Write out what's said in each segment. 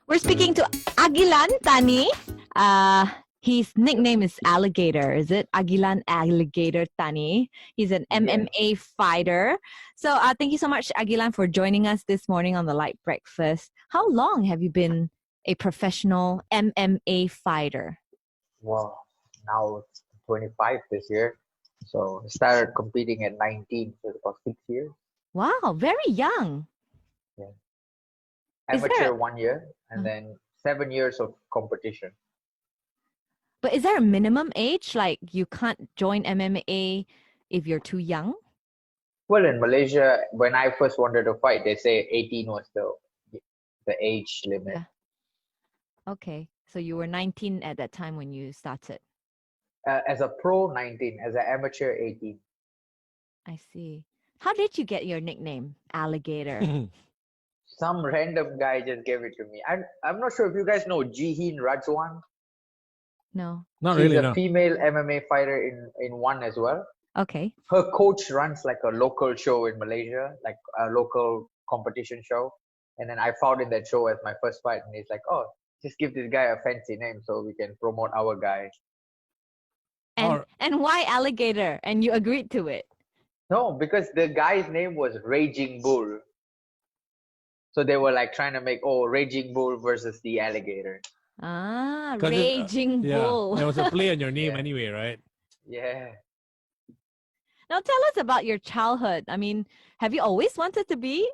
We're speaking to Agilan Thani. His nickname is Alligator. Is it Agilan Alligator Thani? He's an Yes. MMA fighter. So thank you so much, Agilan, for joining us this morning on the Light Breakfast. How long have you been a professional MMA fighter? Well, now it's 25 this year. So I started competing at 19, so it's about 6 years. Wow, very young. Yeah. Is there Amateur a, 1 year, and then 7 years of competition. but is there a minimum age? Like you can't join MMA if you're too young? Well, in Malaysia, when I first wanted to fight, they say 18 was the age limit. Yeah. Okay. So you were 19 at that time when you started. As a pro, 19. As an amateur, 18. I see. How did you get your nickname, Alligator? Some random guy just gave it to me. I'm not sure if you guys know Jihin Rajwan. No. Not She's really, a no. female MMA fighter in one as well. Okay. Her coach runs like a local show in Malaysia, like a local competition show. And then I fought in that show as my first fight, and he's like, "Oh, just give this guy a fancy name so we can promote our guy." And why Alligator? And you agreed to it. No, because the guy's name was Raging Bull. So they were like trying to make, Raging Bull versus the alligator. Ah, 'Cause Raging Bull. there was a play on your name Yeah. anyway, right? Yeah. Now tell us about your childhood. I mean, have you always wanted to be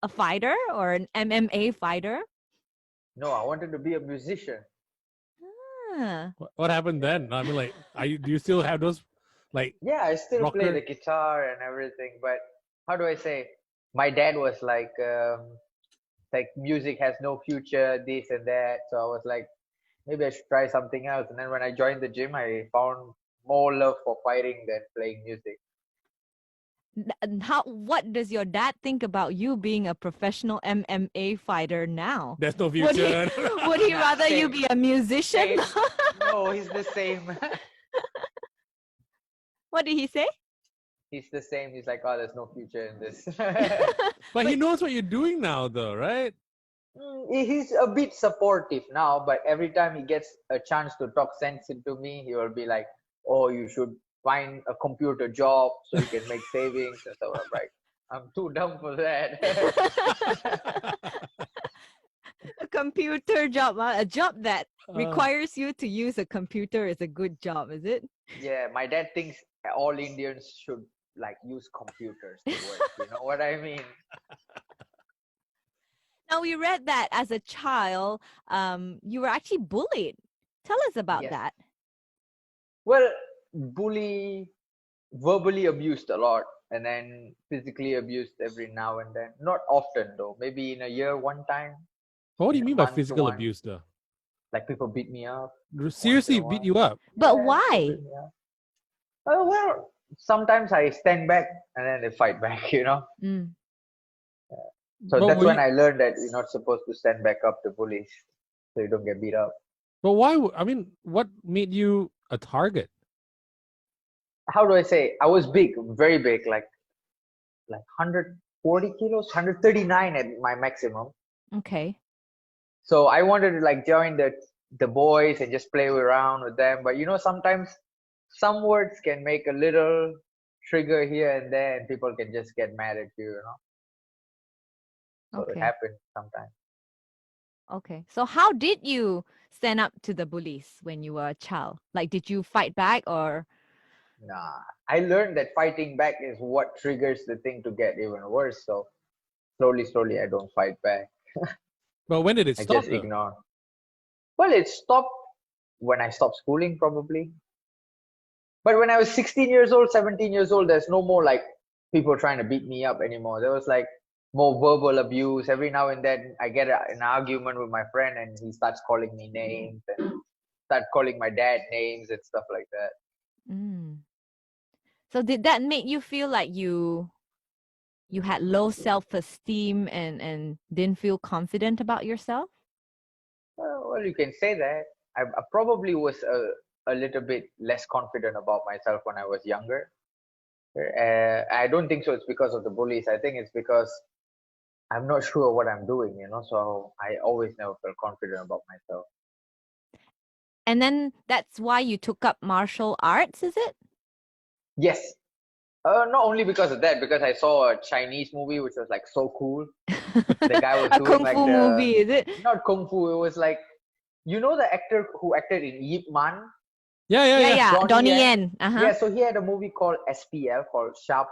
a fighter or an MMA fighter? No, I wanted to be a musician. Ah, What happened then? I mean, like, do you still have those, like, Yeah, I still play rocker? the guitar and everything, but how do I say? My dad was like music has no future, this and that. So I was like, maybe I should try something else. And then when I joined the gym, I found more love for fighting than playing music. what does your dad think about you being a professional MMA fighter now? There's no Would he, future. would he Nah, rather you same. be a musician? Same. No, he's the same. What did he say? He's the same. He's like, oh, there's no future in this. But he knows what you're doing now, though, right? He's a bit supportive now, but every time he gets a chance to talk sense into me, he will be like, "Oh, you should find a computer job so you can make savings." And so I'm like, "I'm too dumb for that." A computer job, a job that Uh, requires you to use a computer is a good job, is it? Yeah, my dad thinks all Indians should like use computers to work. You know what I mean? Now, we read that as a child, you were actually bullied. Tell us about Yes. that. Well, verbally abused a lot, and then physically abused every now and then. Not often though. Maybe in a year one time. what do you In a mean by month physical one. abuse, though? Like people beat me up. Seriously Once in a beat while. you up? But Yeah, why? people beat me up. Oh well, sometimes I stand back and then they fight back. You know. Mm. So But that's were when you, I learned that you're not supposed to stand back up to bullies, so you don't get beat up. but why? I mean, what made you a target? How do I say? I was big, very big, like 140 kilos, 139 at my maximum. Okay. So I wanted to like join the boys and just play around with them. But you know, sometimes some words can make a little trigger here and there, and people can just get mad at you. You know, so it Okay. happens sometimes. Okay. So how did you stand up to the bullies when you were a child? Like, did you fight back or? Nah, I learned that fighting back is what triggers the thing to get even worse. So slowly, I don't fight back. But when did it I stop, just though? ignore. Well, it stopped when I stopped schooling, probably. But when I was 16 years old, 17 years old, there's no more like people trying to beat me up anymore. There was like more verbal abuse. Every now and then I get an argument with my friend and he starts calling me names and start calling my dad names and stuff like that. Mm. So did that make you feel like you had low self-esteem and didn't feel confident about yourself? Well, you can say that. I probably was a little bit less confident about myself when I was younger. I don't think so. It's because of the bullies. I think it's because I'm not sure what I'm doing, you know, so I always never felt confident about myself. And then that's why you took up martial arts, is it? Yes. Not only because of that, because I saw a Chinese movie which was like so cool. The guy was A doing kung like fu movie, is it? not kung fu, it was like, you know, the actor who acted in Yip Man, Yeah, yeah, Yeah, yeah. yeah. Donnie Donnie Yen. Yen. Uh-huh. Yeah, so he had a movie called SPL, called Sharp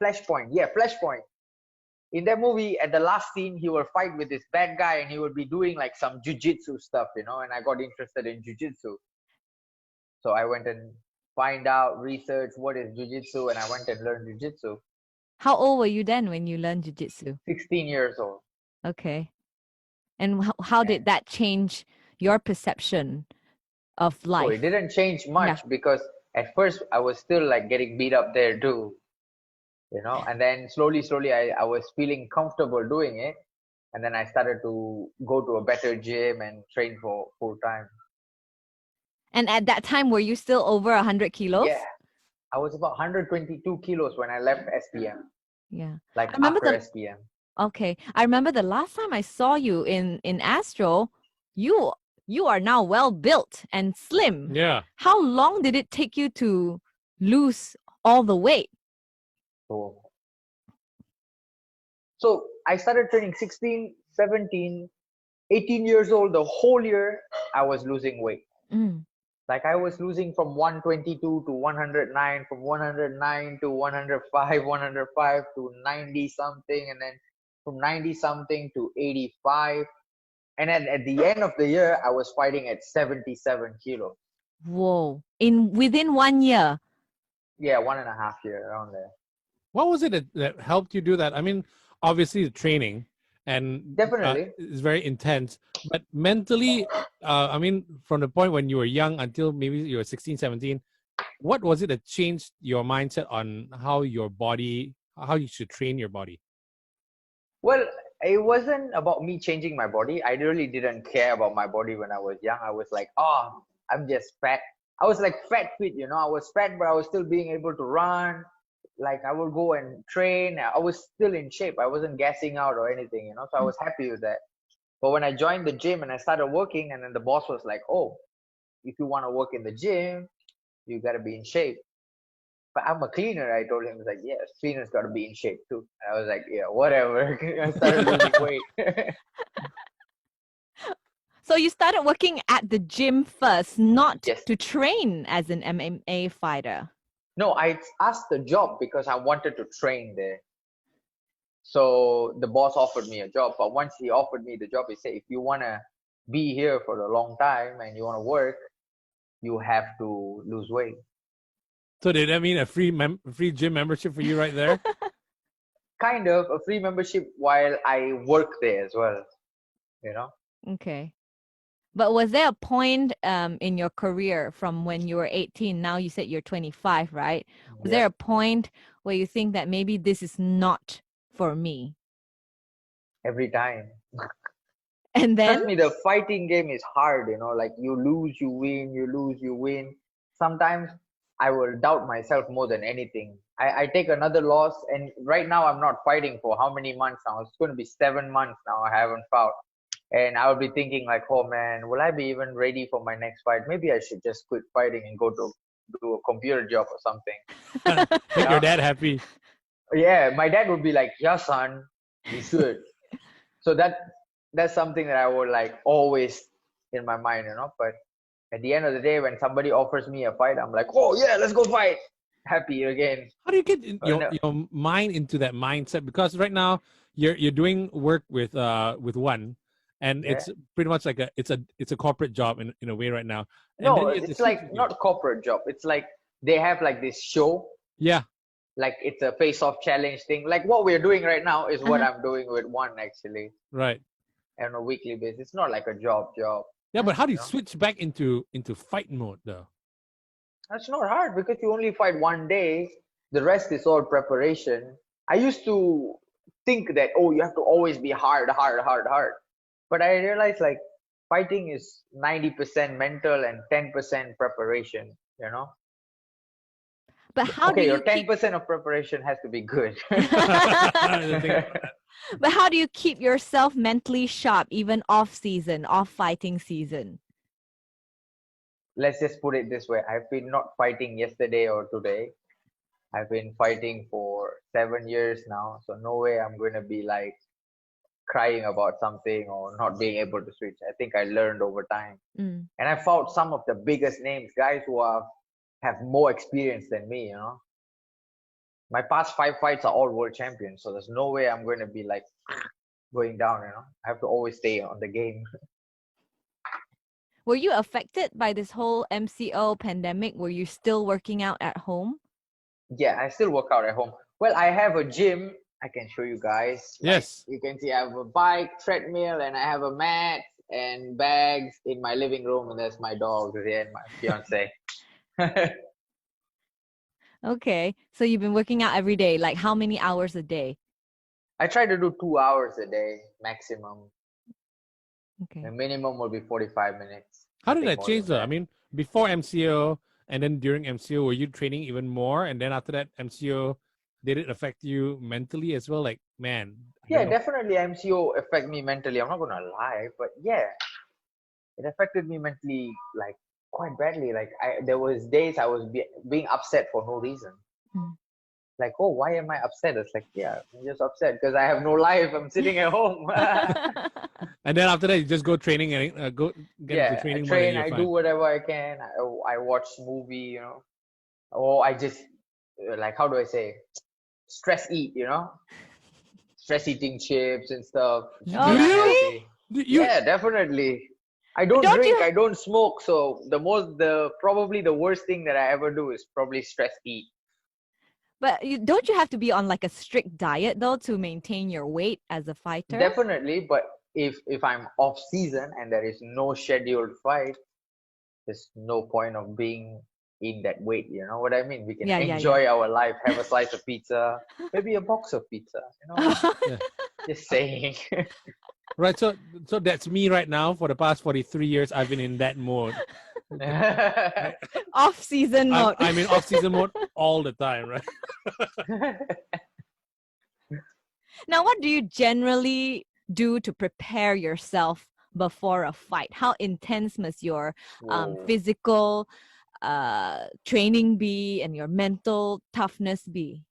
Flashpoint. Yeah, Flashpoint. In that movie, at the last scene, he will fight with this bad guy and he will be doing like some jujitsu stuff, you know, and I got interested in jujitsu. So I went and find out, research what is jujitsu, and I went and learned jujitsu. How old were you then when you learned jiu-jitsu? 16 years old. Okay. And how And did that change your perception of oh, it life? didn't change Yeah. much because at first I was still like getting beat up there too, you know, and then slowly I was feeling comfortable doing it. And then I started to go to a better gym and train for full time. And at that time, were you still over 100 kilos? Yeah, I was about 122 kilos when I left SPM, Yeah. like I remember after the SPM. Okay. I remember the last time I saw you in Astro, you you are now well built and slim. Yeah. How long did it take you to lose all the weight? So, so I started training 16, 17, 18 years old. The whole year I was losing weight. Mm. Like I was losing from 122 to 109, from 109 to 105, 105 to 90 something, and then from 90 something to 85. And then at the end of the year, I was fighting at 77 kilos. Whoa. In within 1 year. Yeah, 1.5 year around there. What was it that helped you do that? I mean, obviously the training and Definitely. is very intense, but mentally, I mean, from the point when you were young until maybe you were 16, 17, what was it that changed your mindset on how your body, how you should train your body? Well, it wasn't about me changing my body. I really didn't care about my body when I was young. I was like, oh, I'm just fat. I was like fat fit, you know. I was fat, but I was still being able to run. Like I would go and train. I was still in shape. I wasn't gassing out or anything, you know. So I Mm. was happy with that. But when I joined the gym and I started working, and then the boss was like, oh, if you want to work in the gym, you got to be in shape. But I'm a cleaner. I told him, he's like, yes, cleaners got to be in shape too. And I was like, yeah, whatever. I started losing weight. So you started working at the gym first, not Yes. to train as an MMA fighter. No, I asked the job because I wanted to train there. So the boss offered me a job. But once he offered me the job, he said, if you want to be here for a long time and you want to work, you have to lose weight. So did that mean a free gym membership for you right there? Kind of a free membership while I work there as well, you know? Okay. But was there a point in your career from when you were 18, now you said you're 25, right? Was Yeah. there a point where you think that maybe this is not for me? Every time. And then? Trust me, the fighting game is hard, you know, like you lose, you win, you lose, you win. Sometimes I will doubt myself more than anything. I take another loss, and right now I'm not fighting for how many months now? It's going to be 7 months now. I haven't fought. And I will be thinking, like, oh man, will I be even ready for my next fight? Maybe I should just quit fighting and go to do a computer job or something. Make your dad happy. Yeah, my dad would be like, yeah, son, you should. So that's something that I would like always in my mind, you know. But at the end of the day, when somebody offers me a fight, I'm like, oh yeah, let's go fight. Happy again. How do you get No, your mind into that mindset? Because right now you're doing work with one, and yeah. it's pretty much like a corporate job in a way right now. And then No, you have to it's switch like again. not corporate job. It's like they have like this show, Yeah, like it's a face-off challenge thing. Like what we're doing right now is what Uh-huh. I'm doing with one actually right. on a weekly basis. It's not like a job, Yeah, but how do you you know. switch back into fight mode though? That's not hard because you only fight one day. The rest is all preparation. I used to think that, oh, you have to always be hard, hard, hard, hard. But I realized like fighting is 90% mental and 10% preparation, you know? But how do Okay, your you keep 10% of preparation has to be good. The thing about that. but how do you keep yourself mentally sharp even off season, off fighting season? Let's just put it this way. I've been not fighting yesterday or today. I've been fighting for 7 years now. So no way I'm going to be like crying about something or not being able to switch. I think I learned over time. Mm. And I fought some of the biggest names, guys who have more experience than me, My past 5 fights are all world champions. So there's no way I'm going to be like going down, I have to always stay on the game. Were you affected by this whole MCO pandemic? Were you still working out at home? Yeah, I still work out at home. Well, I have a gym. I can show you guys. Yes. You can see I have a bike, treadmill, and I have a mat and bags in my living room. And there's my dog there and my fiance. Okay. So you've been working out every day. Like how many hours a day? I try to do 2 hours a day maximum. Okay. The minimum will be 45 minutes. How did Nothing that more change than though? that. I mean, before MCO and then during MCO, were you training even more? And then after that MCO, did it affect you mentally as well? Like, man. I Yeah, don't know. definitely MCO affect me mentally. I'm not gonna lie, but yeah, it affected me mentally like quite badly. Like there was days I was being upset for no reason. Mm. Like, oh, why am I upset? It's like, yeah, I'm just upset because I have no life. I'm sitting at home. And then after that, you just go training and go get into Yeah, I training mode and train. you're I do fine. whatever I can. I watch movie, or I just like how do I say, stress eat, stress eating chips and stuff. Do Oh, Be you? unhealthy. You Yeah, definitely. I don't Don't drink, you- I don't smoke, so probably the worst thing that I ever do is probably stress eat. But don't you have to be on like a strict diet though to maintain your weight as a fighter? Definitely, but if I'm off season and there is no scheduled fight, there's no point of being in that weight. You know what I mean? We can Yeah. enjoy our life, have a slice of pizza, maybe a box of pizza. Yeah. Just saying. right. So that's me right now. For the past 43 years, I've been in that mode. Off season mode. I'm in off-season mode all the time, right? Now, what do you generally do to prepare yourself before a fight? How intense must your Whoa. physical training be and your mental toughness be?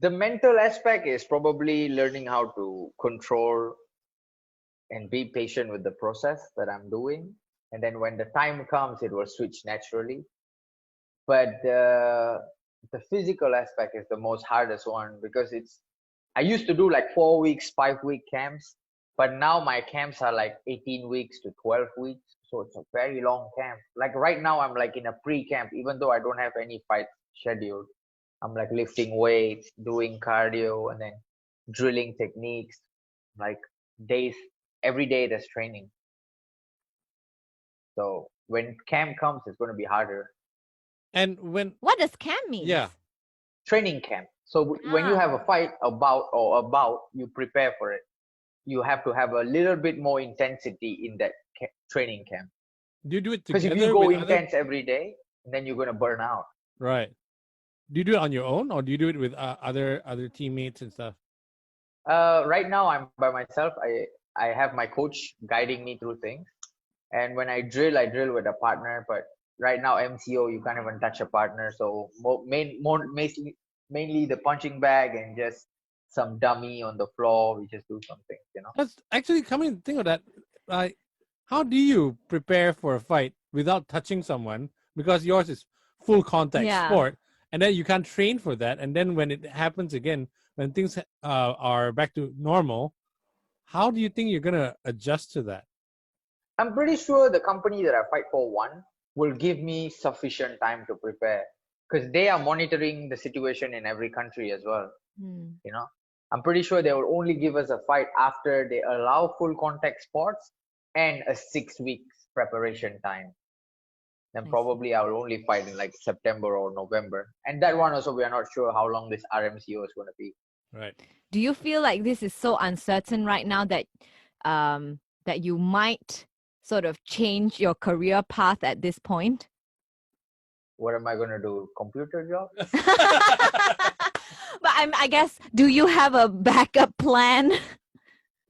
The mental aspect is probably learning how to control and be patient with the process that I'm doing. And then when the time comes, it will switch naturally. But the physical aspect is the most hardest one because I used to do like 4 weeks, 5 week camps, but now my camps are like 18 weeks to 12 weeks. So it's a very long camp. Like right now, I'm like in a pre-camp, even though I don't have any fight scheduled. I'm like lifting weights, doing cardio, and then drilling techniques. Like every day there's training. So when camp comes, it's going to be harder. And when What does camp mean? yeah, Training camp. So when you have a fight, you prepare for it. You have to have a little bit more intensity in that training camp. do you do it Because if together you go with other? intense every day, then you're going to burn out. Right. Do you do it on your own, or do you do it with other teammates and stuff? Right now, I'm by myself. I have my coach guiding me through things. And when I drill with a partner. But right now, MCO, you can't even touch a partner. So mainly the punching bag and just some dummy on the floor. We just do something, That's actually coming to think of that. Like, how do you prepare for a fight without touching someone? Because yours is full contact Yeah. sport, and then you can't train for that. And then when it happens again, when things are back to normal, how do you think you're gonna adjust to that? I'm pretty sure the company that I fight for will give me sufficient time to prepare because they are monitoring the situation in every country as well. Hmm. I'm pretty sure they will only give us a fight after they allow full contact sports and a 6 weeks preparation time. Then I see. probably I will only fight in like September or November. And that one also, we are not sure how long this RMCO is going to be. Right. Do you feel like this is so uncertain right now that that you might sort of change your career path at this point? what am I going to do? Computer job? But I guess, do you have a backup plan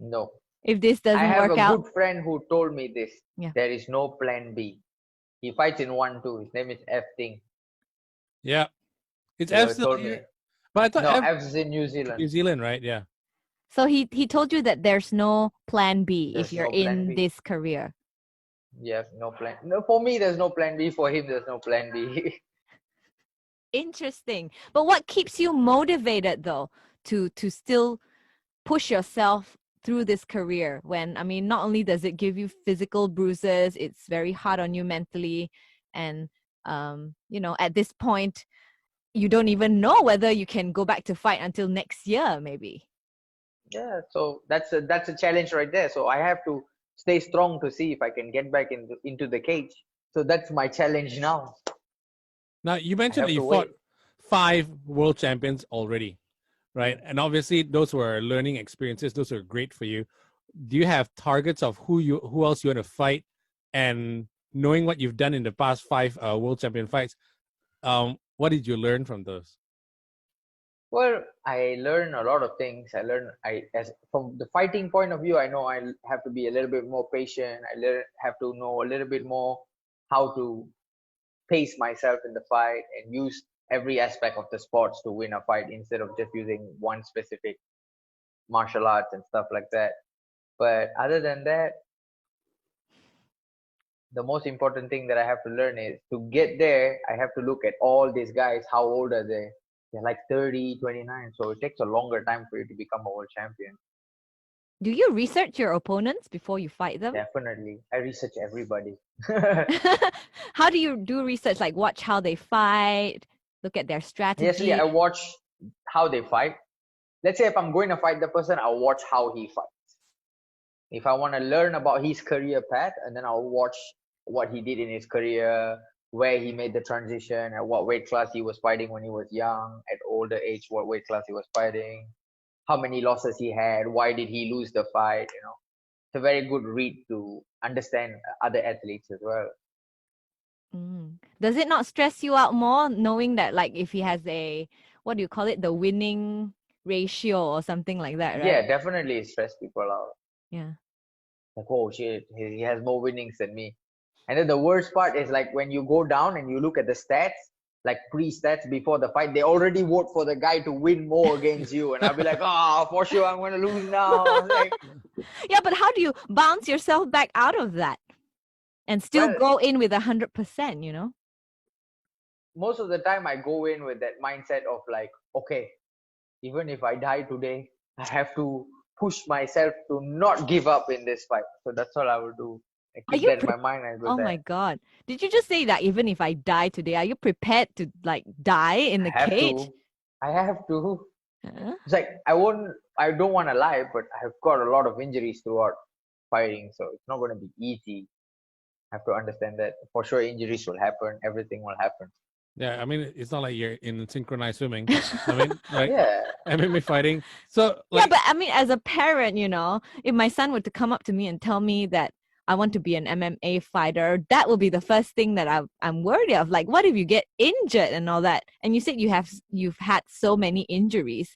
No. if this I doesn't have work a out? good friend who told me this. Yeah. There is no plan B. He fights in 1-2. His name is F Thing. Yeah. It's He F always still told here. me. But I thought No, F F's in New Zealand. New Zealand, right? Yeah. So he told you that there's no plan B if There's you're no plan in B. this career. Yes, no plan. No, for me, there's no plan B. For him, there's no plan B. Interesting. But what keeps you motivated though to still push yourself through this career when, I mean, not only does it give you physical bruises, it's very hard on you mentally, and you know, at this point you don't even know whether you can go back to fight until next year maybe. Yeah, so that's a challenge right there. So I have to stay strong to see if I can get back into the cage. So that's my challenge now. Now you I mentioned have that you to fought wait. 5 world champions already, right? And obviously those were learning experiences. Those are great for you. Do you have targets of who else you want to fight? And knowing what you've done in the past 5 world champion fights, what did you learn from those? Well, I learn a lot of things. As from the fighting point of view, I know I have to be a little bit more patient. Have to know a little bit more how to pace myself in the fight and use every aspect of the sports to win a fight instead of just using one specific martial arts and stuff like that. But other than that, the most important thing that I have to learn is to get there, I have to look at all these guys. How old are they? They're like 30, 29. So it takes a longer time for you to become a world champion. Do you research your opponents before you fight them? Definitely. I research everybody. How do you do research? Like watch how they fight, look at their strategy? Yes, I watch how they fight. Let's say if I'm going to fight the person, I'll watch how he fights. If I want to learn about his career path, and then I'll watch what he did in his career, where he made the transition, at what weight class he was fighting when he was young, at older age, what weight class he was fighting, how many losses he had, why did he lose the fight, you know. It's a very good read to understand other athletes as well. Does it not stress you out more knowing that, like, if he has a, what do you call it, the winning ratio or something like that, right? Yeah, definitely it stress people out. Yeah. Like, oh shit, he has more winnings than me. And then the worst part is like when you go down and you look at the stats, like pre-stats before the fight, they already vote for the guy to win more against you. And I'll be like, oh, for sure, I'm going to lose now. Like, Yeah, but how do you bounce yourself back out of that and still well, go in with 100%, you know? most of the time I go in with that mindset of like, okay, even if I die today, I have to push myself to not give up in this fight. So that's all I will do. I Are keep you that in my mind and go Oh there. my God. Did you just say that even if I die today, are you prepared to like die in the cage? I have to. Huh? It's like I don't want to lie, but I've got a lot of injuries throughout fighting, so it's not going to be easy. I have to understand that for sure injuries will happen, everything will happen. Yeah, I mean, it's not like you're in synchronized swimming. I mean, like Yeah. MMA fighting. So, Yeah, like, but I mean, as a parent, you know, if my son were to come up to me and tell me that I want to be an MMA fighter, that will be the first thing that I'm worried of. Like, what if you get injured and all that? And you said you've had so many injuries.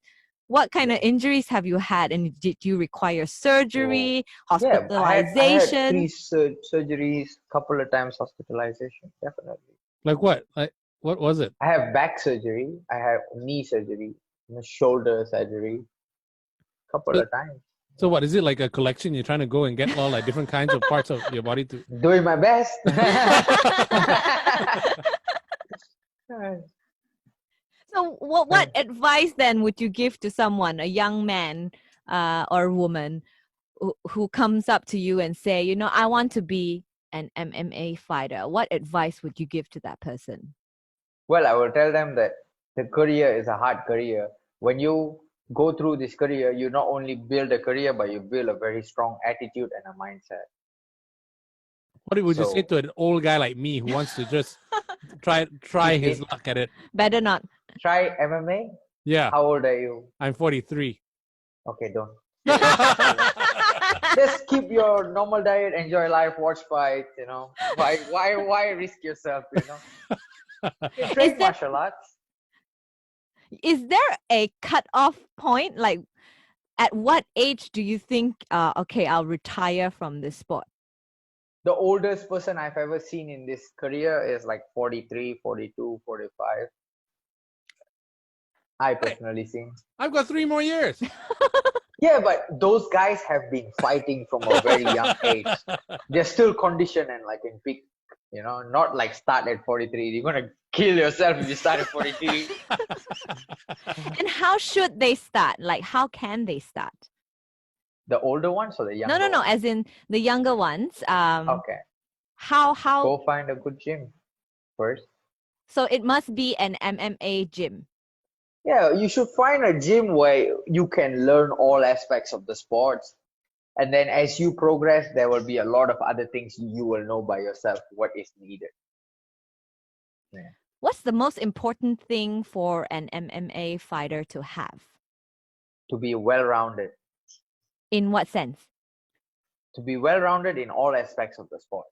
What kind of injuries have you had? And did you require surgery, Yeah, I had hospitalization? 3 surgeries, couple of times hospitalization, definitely. like what? Like, what was it? I have back surgery, I have knee surgery, shoulder surgery, couple of times. So what is it, like a collection? You're trying to go and get all like different kinds of parts of your body to. Doing my best. So what advice then would you give to someone, a young man or woman who comes up to you and say, you know, I want to be an MMA fighter? What advice would you give to that person? Well, I will tell them that the career is a hard career. When you go through this career, you not only build a career, but you build a very strong attitude and a mindset. What would you say to an old guy like me who wants to just try his luck at it? Better not. Try MMA? Yeah. How old are you? I'm 43. Okay, don't. Just keep your normal diet, enjoy life, watch fights, you know. Why risk yourself, you know? You train there- martial arts. Is there a cut-off point? Like, at what age do you think, okay, I'll retire from this sport? The oldest person I've ever seen in this career is like 43, 42, 45. I personally seen. I've got 3 more years. Yeah, but those guys have been fighting from a very young age. They're still conditioned and like in peak, not like start at 43. You're gonna kill yourself if you start at 43. And how should they start? Like, how can they start? The older ones or the younger No, ones? as in the younger ones. Okay. How? Go find a good gym first. So it must be an MMA gym. Yeah, you should find a gym where you can learn all aspects of the sports. And then as you progress, there will be a lot of other things you will know by yourself what is needed. Yeah. What's the most important thing for an MMA fighter to have? To be well-rounded. In what sense? To be well-rounded in all aspects of the sport.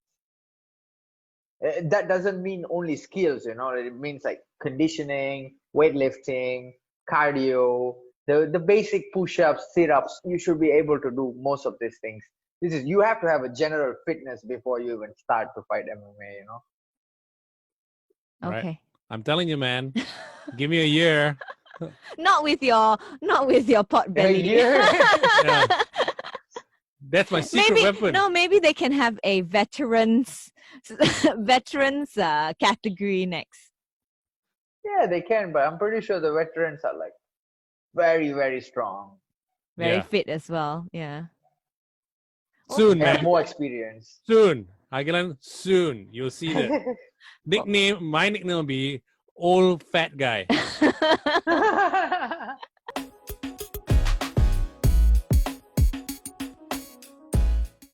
That doesn't mean only skills, it means like conditioning, weightlifting, cardio, the basic push-ups, sit-ups. You should be able to do most of these things. You have to have a general fitness before you even start to fight MMA, Right. Okay. I'm telling you, man. Give me a year. Not with your pot belly. year? Yeah. That's my secret weapon. Maybe they can have a veterans category next. Yeah, they can, but I'm pretty sure the veterans are like very, very strong. Very Yeah. fit as well. Yeah. Soon, They have man. more experience. Soon. Agilan, soon. You'll see that. My nickname will be old fat guy.